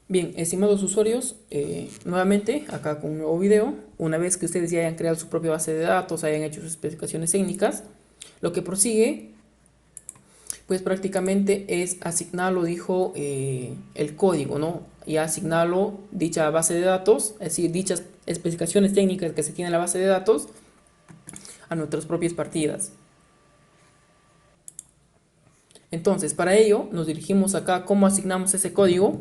Bien, estimados usuarios, nuevamente acá con un nuevo video. Una vez que ustedes ya hayan creado su propia base de datos, hayan hecho sus especificaciones técnicas, lo que prosigue pues prácticamente es asignarlo, dijo el código, ¿no? Y asignarlo dicha base de datos, es decir, dichas especificaciones técnicas que se tiene en la base de datos a nuestras propias partidas. Entonces, para ello nos dirigimos acá cómo asignamos ese código.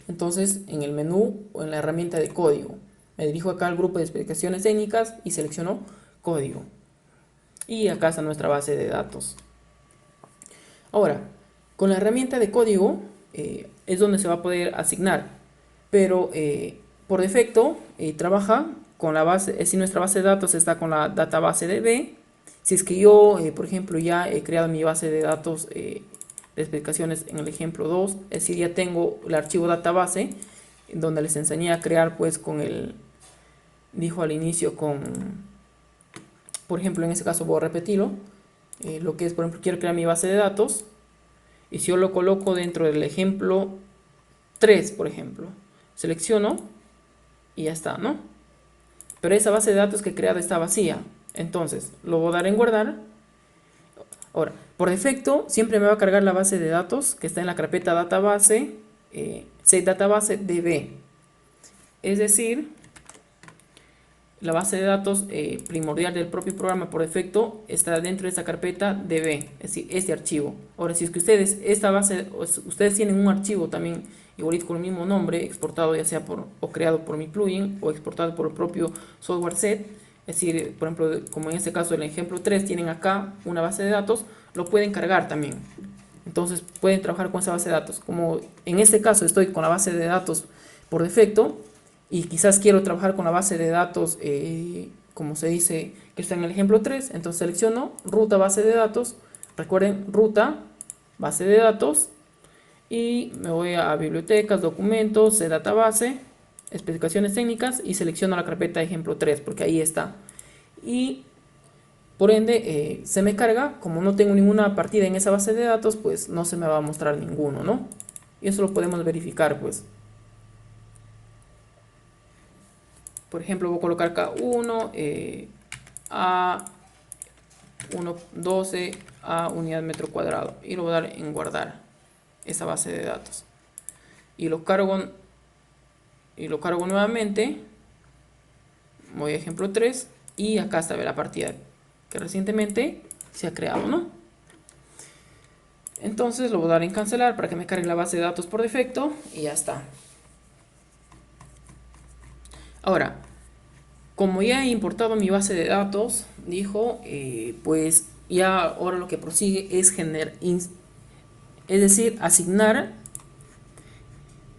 Entonces, en el menú o en la herramienta de código, me dirijo acá al grupo de especificaciones técnicas y selecciono código. Y acá está nuestra base de datos. Ahora, con la herramienta de código es donde se va a poder asignar, pero por defecto trabaja con la base, si nuestra base de datos está con la database DB, si es que yo, por ejemplo, ya he creado mi base de datos de especificaciones en el ejemplo 2, es decir, ya tengo el archivo database, donde les enseñé a crear pues con el, dijo al inicio con, por ejemplo, en este caso voy a repetirlo, lo que es, por ejemplo, quiero crear mi base de datos, y si yo lo coloco dentro del ejemplo 3, por ejemplo, selecciono y ya está, ¿no? Pero esa base de datos que he creado está vacía, entonces lo voy a dar en guardar. Ahora, por defecto siempre me va a cargar la base de datos que está en la carpeta database, set database db, es decir, la base de datos primordial del propio programa por defecto está dentro de esta carpeta db, es decir, este archivo. Ahora, si es que ustedes, esta base, ustedes tienen un archivo también igualito con el mismo nombre, exportado ya sea por, o creado por mi plugin, o exportado por el propio software set, es decir, por ejemplo, como en este caso el ejemplo 3, tienen acá una base de datos, lo pueden cargar también. Entonces pueden trabajar con esa base de datos. Como en este caso estoy con la base de datos por defecto, y quizás quiero trabajar con la base de datos, como se dice, que está en el ejemplo 3, entonces selecciono ruta base de datos, recuerden ruta base de datos, y me voy a bibliotecas, documentos, de database, especificaciones técnicas, y selecciono la carpeta ejemplo 3 porque ahí está. Y por ende se me carga, como no tengo ninguna partida en esa base de datos, pues no se me va a mostrar ninguno, ¿no? Y eso lo podemos verificar, pues. Por ejemplo, voy a colocar acá 1, a 1.12 a unidad metro cuadrado, y lo voy a dar en guardar esa base de datos. Y lo cargo nuevamente. Voy a ejemplo 3 y acá está la partida que recientemente se ha creado, ¿no? Entonces lo voy a dar en cancelar para que me cargue la base de datos por defecto y ya está. Ahora, como ya he importado mi base de datos, dijo, pues ya ahora lo que prosigue es es decir, asignar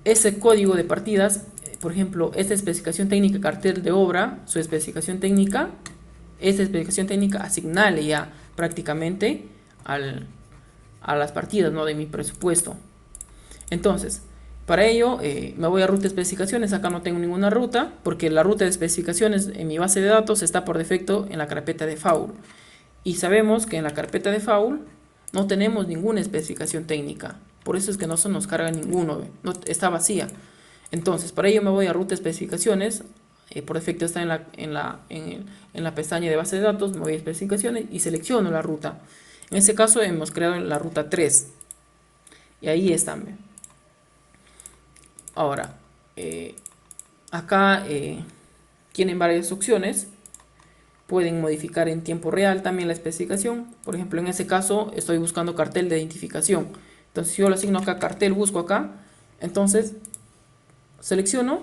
ese código de partidas, por ejemplo, esta especificación técnica cartel de obra, su especificación técnica, esta especificación técnica asignarle ya prácticamente a las partidas, ¿no?, de mi presupuesto. Entonces, para ello me voy a ruta de especificaciones. Acá no tengo ninguna ruta porque la ruta de especificaciones en mi base de datos está por defecto en la carpeta de FAUL. Y sabemos que en la carpeta de FAUL no tenemos ninguna especificación técnica. Por eso es que no se nos carga ninguno, no, está vacía. Entonces, para ello me voy a ruta de especificaciones. Por defecto está en la pestaña de base de datos. Me voy a especificaciones y selecciono la ruta. En este caso hemos creado la ruta 3. Y ahí están. Ahora, acá tienen varias opciones. Pueden modificar en tiempo real también la especificación. Por ejemplo, en este caso estoy buscando cartel de identificación. Entonces, si yo lo asigno acá, cartel, busco acá. Entonces, selecciono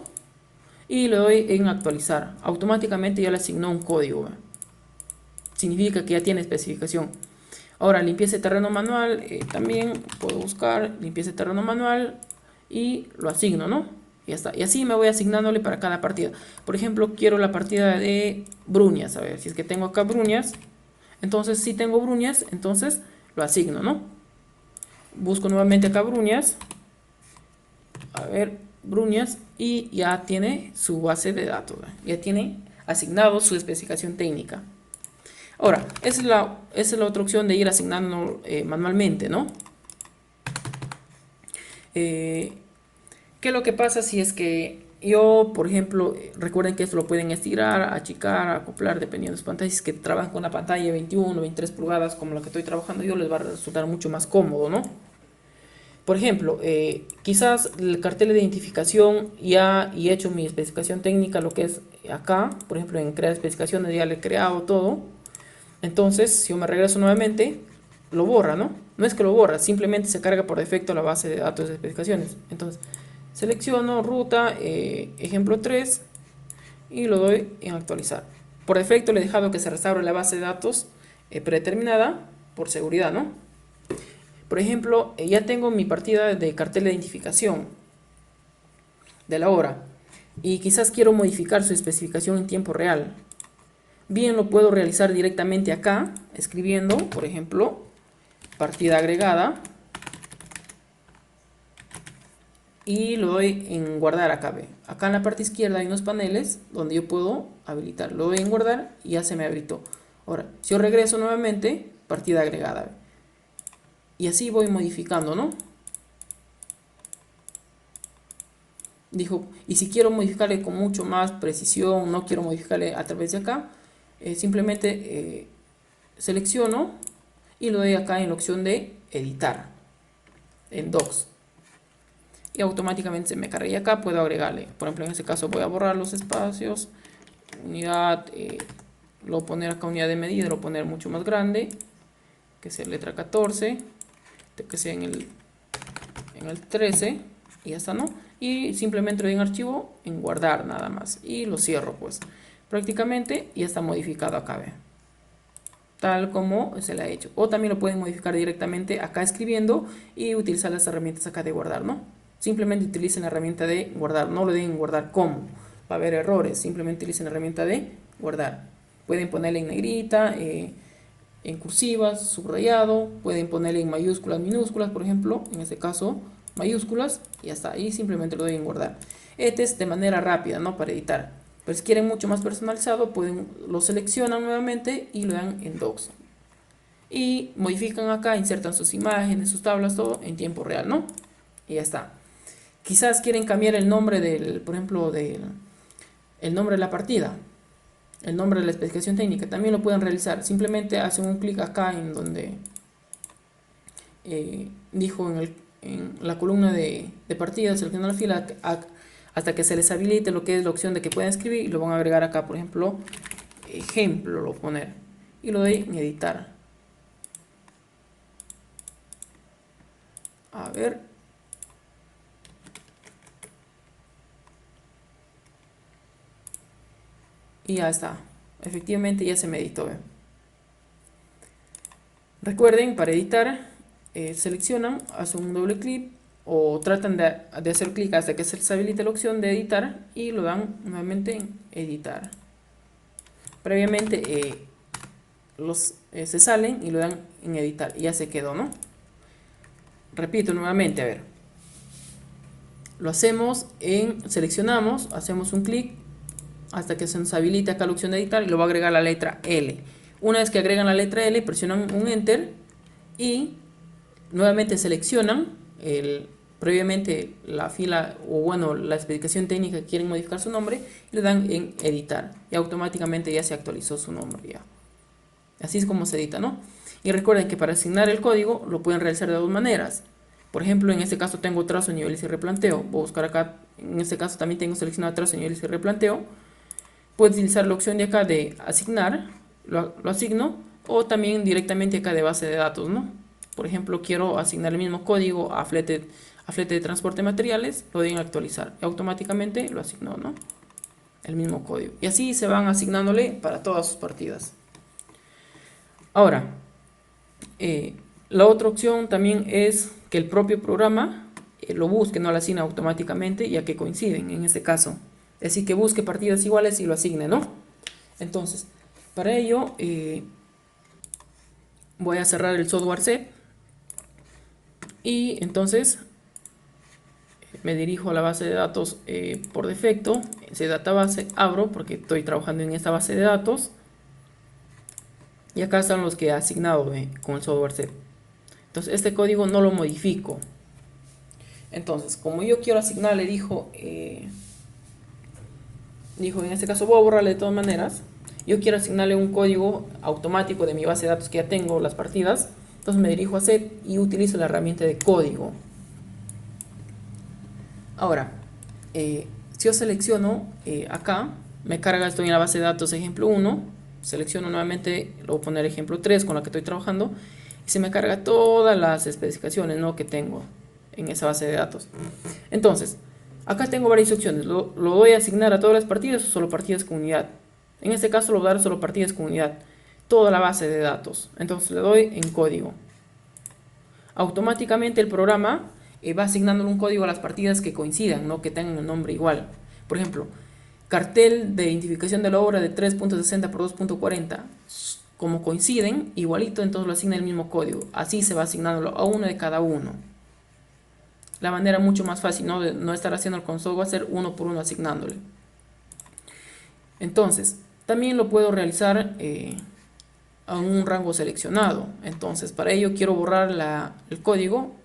y le doy en actualizar. Automáticamente ya le asignó un código. Significa que ya tiene especificación. Ahora, limpieza de terreno manual. También puedo buscar limpieza de terreno manual y lo asigno, ¿no? Y ya está. Y así me voy asignándole para cada partida. Por ejemplo, quiero la partida de Bruñas. A ver, si es que tengo acá Bruñas. Entonces, si tengo Bruñas, entonces lo asigno, ¿no? Busco nuevamente acá Bruñas. A ver, Bruñas. Y ya tiene su base de datos. Ya tiene asignado su especificación técnica. Ahora, esa es la otra opción de ir asignando manualmente, ¿no? ¿Qué es lo que pasa si es que yo, por ejemplo, recuerden que esto lo pueden estirar, achicar, acoplar, dependiendo de las pantallas? Si es que trabajan con una pantalla de 21, 23 pulgadas, como la que estoy trabajando yo, les va a resultar mucho más cómodo, ¿no? Por ejemplo, quizás el cartel de identificación ya y he hecho mi especificación técnica, lo que es acá, por ejemplo, en crear especificaciones ya le he creado todo. Entonces, si yo me regreso nuevamente, lo borra, ¿no? No es que lo borra, simplemente se carga por defecto la base de datos de especificaciones. Entonces, selecciono ruta, ejemplo 3 y lo doy en actualizar. Por defecto le he dejado que se restaure la base de datos predeterminada por seguridad, ¿no? Por ejemplo, ya tengo mi partida de cartel de identificación de la hora y quizás quiero modificar su especificación en tiempo real. Bien, lo puedo realizar directamente acá, escribiendo, por ejemplo, partida agregada y lo doy en guardar acá. Ve. Acá en la parte izquierda hay unos paneles donde yo puedo habilitar. Lo doy en guardar y ya se me habilitó. Ahora, si yo regreso nuevamente, partida agregada. Ve. Y así voy modificando, ¿no? Dijo, y si quiero modificarle con mucho más precisión, no quiero modificarle a través de acá, simplemente selecciono y lo doy acá en la opción de editar, en Docs. Y automáticamente se me carga. Y acá puedo agregarle, por ejemplo, en este caso voy a borrar los espacios, unidad, lo voy a poner acá unidad de medida, lo voy a poner mucho más grande, que sea letra 14, que sea en el 13 y ya está, ¿no? Y simplemente le doy en archivo, en guardar nada más y lo cierro pues. Prácticamente ya está modificado acá, ¿ve? Tal como se le ha hecho. O también lo pueden modificar directamente acá escribiendo y utilizar las herramientas acá de guardar, ¿no? Simplemente utilicen la herramienta de guardar, no lo den guardar como, va a haber errores, simplemente utilicen la herramienta de guardar. Pueden ponerle en negrita, en cursivas, subrayado, pueden ponerle en mayúsculas, minúsculas, por ejemplo, en este caso mayúsculas, y ya está, y simplemente lo doy en guardar. Este es de manera rápida, ¿no? Para editar. Pero si quieren mucho más personalizado, lo seleccionan nuevamente y lo dan en Docs. Y modifican acá, insertan sus imágenes, sus tablas, todo en tiempo real, ¿no? Y ya está. Quizás quieren cambiar el nombre por ejemplo, el nombre de la partida, el nombre de la especificación técnica, también lo pueden realizar. Simplemente hacen un clic acá en donde dijo en la columna de partida, seleccionan la fila hasta que se les habilite lo que es la opción de que puedan escribir y lo van a agregar acá, por ejemplo, ejemplo, lo poner y lo doy en editar. A ver. Y ya está. Efectivamente ya se me editó. Recuerden, para editar, seleccionan, hacen un doble clic o tratan de hacer clic hasta que se les habilite la opción de editar y lo dan nuevamente en editar. Previamente se salen y lo dan en editar y ya se quedó, ¿no? Repito nuevamente, a ver. Lo hacemos seleccionamos, hacemos un clic hasta que se nos habilite acá la opción de editar y lo va a agregar la letra L. Una vez que agregan la letra L, presionan un Enter y nuevamente seleccionan previamente la fila o bueno, la especificación técnica que quieren modificar su nombre y le dan en editar y automáticamente ya se actualizó su nombre ya. Así es como se edita, ¿no? Y recuerden que para asignar el código lo pueden realizar de dos maneras. Por ejemplo, en este caso tengo trazo, niveles y replanteo. Voy a buscar acá, en este caso también tengo seleccionado trazo, niveles y replanteo. Puedo utilizar la opción de acá de asignar, lo asigno, o también directamente acá de base de datos, ¿no? Por ejemplo, quiero asignar el mismo código a flete de transporte de materiales, lo doy en actualizar y automáticamente lo asignó, ¿no? El mismo código. Y así se van asignándole para todas sus partidas. Ahora, la otra opción también es que el propio programa lo busque, no lo asigna automáticamente, ya que coinciden en este caso. Es decir, que busque partidas iguales y lo asigne, ¿no? Entonces, para ello voy a cerrar el software set y entonces me dirijo a la base de datos por defecto. Ese database abro porque estoy trabajando en esta base de datos y acá están los que he asignado con el software set. Entonces este código no lo modifico. Entonces, como yo quiero asignarle, dijo en este caso voy a borrarle de todas maneras. Yo quiero asignarle un código automático de mi base de datos que ya tengo, las partidas. Entonces me dirijo a set y utilizo la herramienta de código. Ahora, si yo selecciono acá, me carga esto en la base de datos ejemplo 1, selecciono nuevamente, lo voy a poner ejemplo 3 con la que estoy trabajando, y se me carga todas las especificaciones, ¿no?, que tengo en esa base de datos. Entonces, acá tengo varias opciones, lo voy a asignar a todas las partidas o solo partidas con unidad. En este caso lo voy a dar solo partidas con unidad, toda la base de datos. Entonces le doy en código. Automáticamente el programa va asignándole un código a las partidas que coincidan, no que tengan un nombre igual. Por ejemplo, cartel de identificación de la obra de 3.60 por 2.40. Como coinciden, igualito, entonces lo asigna el mismo código. Así se va asignándolo a uno de cada uno. La manera mucho más fácil, ¿no?, de no estar haciendo el console, va a ser uno por uno asignándole. Entonces, también lo puedo realizar a un rango seleccionado. Entonces, para ello quiero borrar el código,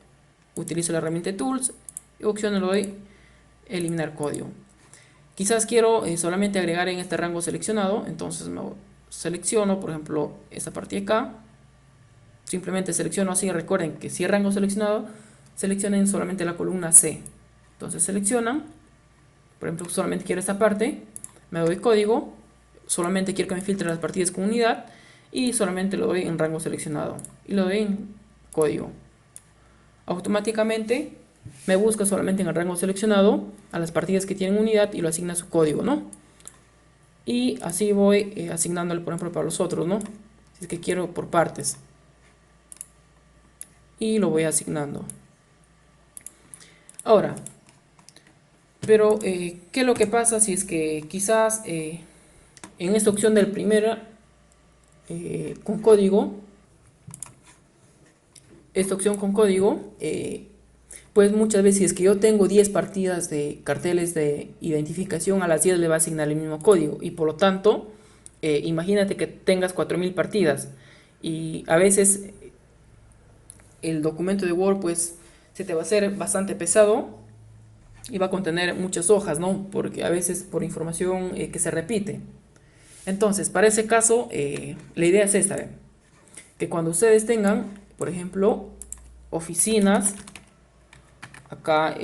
utilizo la herramienta de Tools y opción le doy eliminar código. Quizás quiero solamente agregar en este rango seleccionado, entonces me selecciono, por ejemplo, esta parte de acá, simplemente selecciono así. Recuerden que si es rango seleccionado, seleccionen solamente la columna C. Entonces seleccionan, por ejemplo, solamente quiero esta parte, me doy código, solamente quiero que me filtre las partidas con unidad y solamente lo doy en rango seleccionado y lo doy en código. Automáticamente me busca solamente en el rango seleccionado a las partidas que tienen unidad y lo asigna su código, ¿no? Y así voy asignándole, por ejemplo, para los otros, ¿no? Si es que quiero por partes. Y lo voy asignando. Ahora, pero ¿qué es lo que pasa si es que quizás en esta opción del primero con código, esta opción con código, pues muchas veces si es que yo tengo 10 partidas de carteles de identificación, a las 10 le va a asignar el mismo código y por lo tanto, imagínate que tengas 4000 partidas y a veces el documento de Word pues se te va a hacer bastante pesado y va a contener muchas hojas, ¿no? Porque a veces por información que se repite. Entonces, para ese caso, la idea es esta, ¿eh? Que cuando ustedes tengan, por ejemplo, oficinas, acá,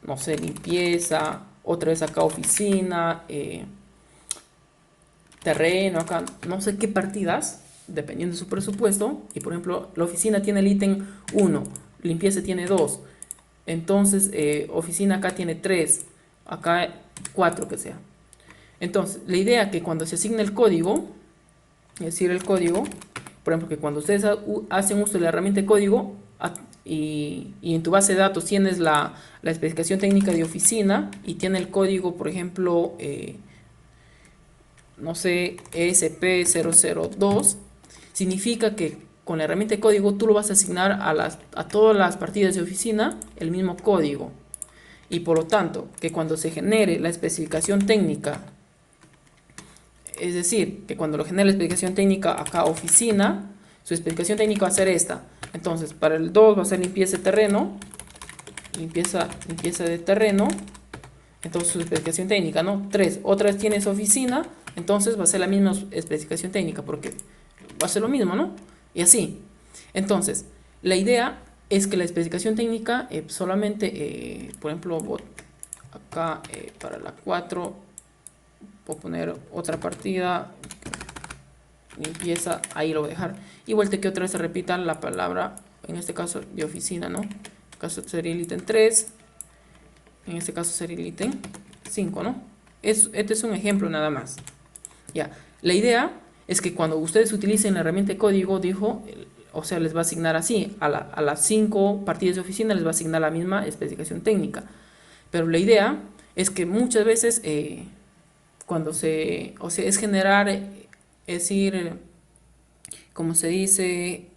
no sé, limpieza, otra vez acá oficina, terreno, acá, no sé qué partidas, dependiendo de su presupuesto, y por ejemplo, la oficina tiene el ítem 1, limpieza tiene 2, entonces oficina acá tiene 3, acá 4 que sea. Entonces, la idea es que cuando se asigne el código, es decir, el código, por ejemplo, que cuando ustedes hacen uso de la herramienta de código y en tu base de datos tienes la especificación técnica de oficina y tiene el código, por ejemplo, no sé, ESP002, significa que con la herramienta de código tú lo vas a asignar a todas las partidas de oficina el mismo código. Y por lo tanto, que cuando se genere la especificación técnica, es decir, que cuando lo genere la especificación técnica acá oficina, su especificación técnica va a ser esta. Entonces, para el 2 va a ser limpieza de terreno, limpieza de terreno, entonces su especificación técnica, ¿no? 3, otra vez tienes oficina, entonces va a ser la misma especificación técnica, porque va a ser lo mismo, ¿no? Y así. Entonces, la idea es que la especificación técnica solamente, por ejemplo, acá para la 4, puedo poner otra partida, limpieza, ahí lo voy a dejar. Igual que otra vez se repita la palabra, en este caso de oficina, ¿no? En este caso sería el ítem 3, en este caso sería el ítem 5, ¿no? Este es un ejemplo nada más. Ya, la idea es que cuando ustedes utilicen la herramienta de código, o sea, les va a asignar así, a las 5 partidas de oficina les va a asignar la misma especificación técnica. Pero la idea es que muchas veces cuando o sea, es generar, es decir, como se dice,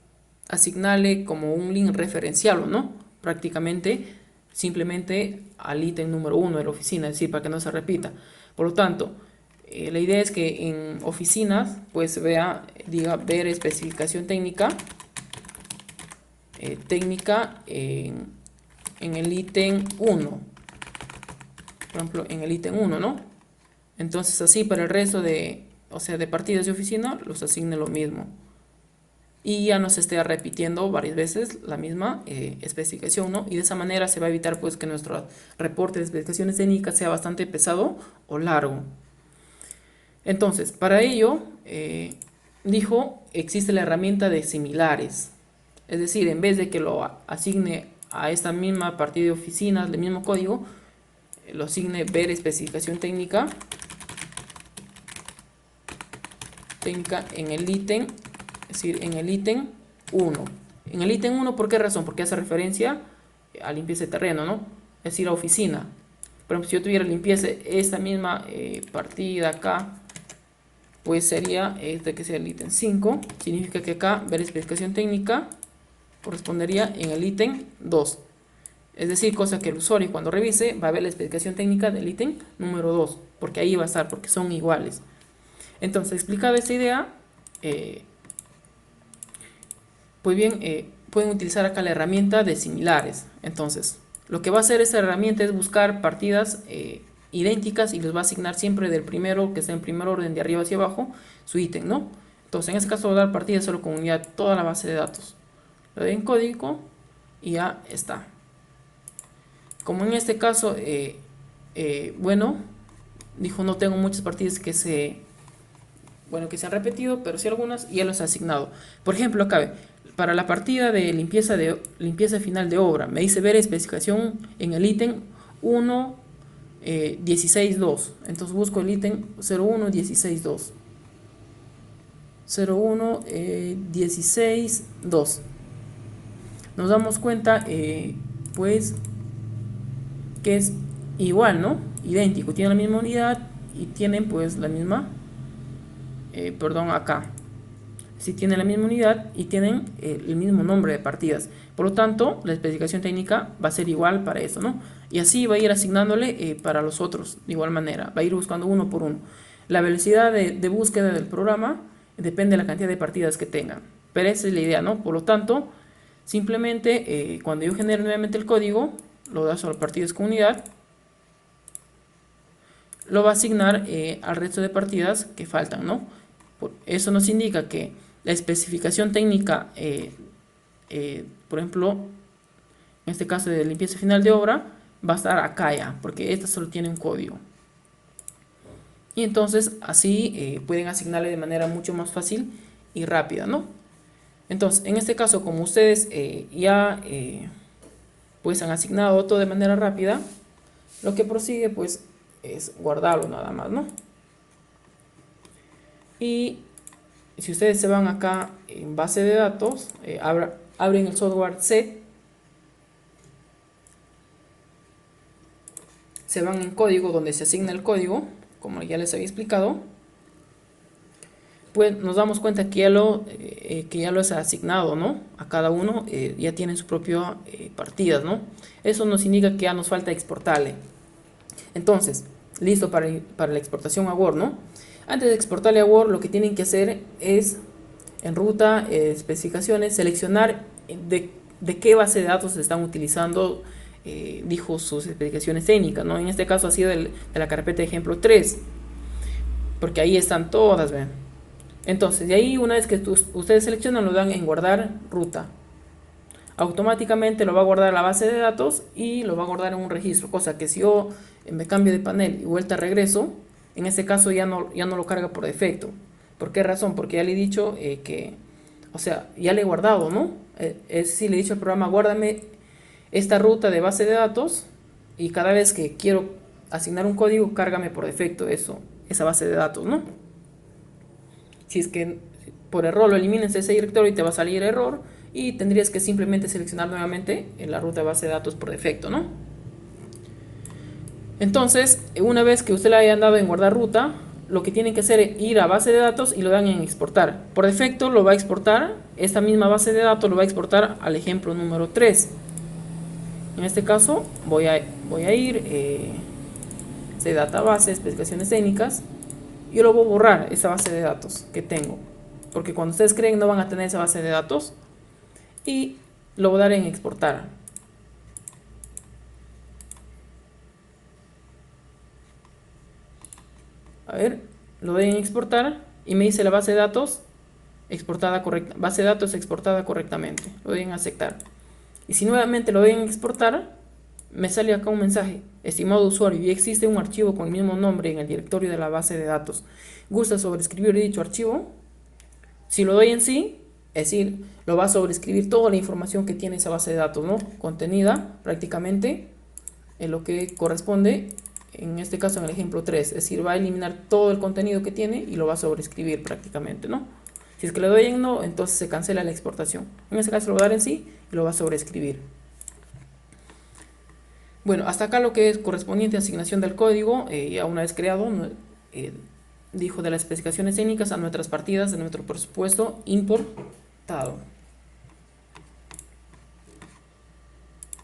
asignarle como un link referencial, ¿no? Prácticamente, simplemente al ítem número 1 de la oficina, es decir, para que no se repita. Por lo tanto, la idea es que en oficinas, pues diga ver especificación técnica, técnica en en el ítem 1. Por ejemplo, en el ítem 1, ¿no? Entonces así para el resto de, o sea, de partidas de oficina, los asigne lo mismo. Y ya no se esté repitiendo varias veces la misma especificación, ¿no? Y de esa manera se va a evitar pues que nuestro reporte de especificaciones técnicas sea bastante pesado o largo. Entonces, para ello, dijo, existe la herramienta de similares. Es decir, en vez de que lo asigne a esta misma partida de oficinas, del mismo código, lo asigne ver especificación técnica en el ítem, es decir, en el ítem 1. En el ítem 1, ¿por qué razón? Porque hace referencia a limpieza de terreno, ¿no? Es decir, a oficina. Por ejemplo, si yo tuviera limpieza esta misma partida acá, pues sería este que sea el ítem 5. Significa que acá ver especificación técnica correspondería en el ítem 2. Es decir, cosa que el usuario cuando revise va a ver la especificación técnica del ítem número 2, porque ahí va a estar, porque son iguales. Entonces, explicada esta idea, pues bien, pueden utilizar acá la herramienta de similares. Entonces, lo que va a hacer esta herramienta es buscar partidas idénticas y les va a asignar siempre del primero, que está en primer orden de arriba hacia abajo, su ítem, ¿no? Entonces, en este caso voy a dar partidas solo con unidad, toda la base de datos. Lo doy en código y ya está. Como en este caso, bueno, dijo no tengo muchas partidas que se han repetido, pero sí algunas y ya los ha asignado. Por ejemplo, acá para la partida de limpieza final de obra, me dice ver especificación en el ítem 1 16.2. Entonces busco el ítem 01 16.2. 01 16.2. Nos damos cuenta, pues, que es igual, ¿no? Idéntico, tiene la misma unidad y tienen pues la misma, acá. Si tienen la misma unidad y tienen el mismo nombre de partidas. Por lo tanto, la especificación técnica va a ser igual para eso, ¿no? Y así va a ir asignándole para los otros de igual manera. Va a ir buscando uno por uno. La velocidad de búsqueda del programa depende de la cantidad de partidas que tengan. Pero esa es la idea, ¿no? Por lo tanto, simplemente cuando yo genere nuevamente el código, lo da solo partidas con unidad, lo va a asignar al resto de partidas que faltan, ¿no? Eso nos indica que la especificación técnica, por ejemplo, en este caso de limpieza final de obra, va a estar acá ya, porque esta solo tiene un código. Y entonces así pueden asignarle de manera mucho más fácil y rápida, ¿no? Entonces, en este caso, como ustedes ya pues han asignado todo de manera rápida, lo que prosigue pues es guardarlo nada más, ¿no? Y si ustedes se van acá en base de datos, abren el software set, se van en código donde se asigna el código, como ya les había explicado, pues nos damos cuenta que ya lo es asignado, ¿no? A cada uno ya tienen su propia partidas, ¿no? Eso nos indica que ya nos falta exportarle. Entonces, listo para la exportación a Word, ¿no? Antes de exportarle a Word, lo que tienen que hacer es, en ruta, especificaciones, seleccionar de qué base de datos se están utilizando, dijo sus especificaciones técnicas, ¿no? En este caso ha sido de la carpeta de ejemplo 3, porque ahí están todas, ¿ven? Entonces, de ahí una vez que ustedes seleccionan, lo dan en guardar ruta. Automáticamente lo va a guardar a la base de datos y lo va a guardar en un registro, cosa que si yo me cambio de panel y vuelta regreso, en este caso ya no lo carga por defecto. ¿Por qué razón? Porque ya le he dicho ya le he guardado, ¿no? Es decir, le he dicho al programa, guárdame esta ruta de base de datos y cada vez que quiero asignar un código, cárgame por defecto esa base de datos, ¿no? Si es que por error lo elimines de ese directorio y te va a salir error y tendrías que simplemente seleccionar nuevamente en la ruta de base de datos por defecto, ¿no? Entonces, una vez que usted le hayan dado en guardar ruta, lo que tienen que hacer es ir a base de datos y lo dan en exportar. Por defecto lo va a exportar, esta misma base de datos lo va a exportar al ejemplo número 3. En este caso voy a ir de database, especificaciones técnicas, yo lo voy a borrar esa base de datos que tengo, porque cuando ustedes creen no van a tener esa base de datos, y lo voy a dar en exportar. A ver, lo doy en exportar y me dice la base de datos exportada correcta, base de datos exportada correctamente. Lo doy en aceptar. Y si nuevamente lo doy en exportar, me sale acá un mensaje: estimado usuario, ya existe un archivo con el mismo nombre en el directorio de la base de datos. ¿Gusta sobreescribir dicho archivo? Si lo doy en sí, es decir, lo va a sobreescribir toda la información que tiene esa base de datos, ¿no? Contenida prácticamente en lo que corresponde, en este caso en el ejemplo 3, es decir, va a eliminar todo el contenido que tiene y lo va a sobreescribir prácticamente, ¿no? Si es que le doy en no, entonces se cancela la exportación. En este caso lo va a dar en sí y lo va a sobreescribir. Bueno, hasta acá lo que es correspondiente a asignación del código, ya una vez creado, dijo de las especificaciones técnicas a nuestras partidas de nuestro presupuesto importado.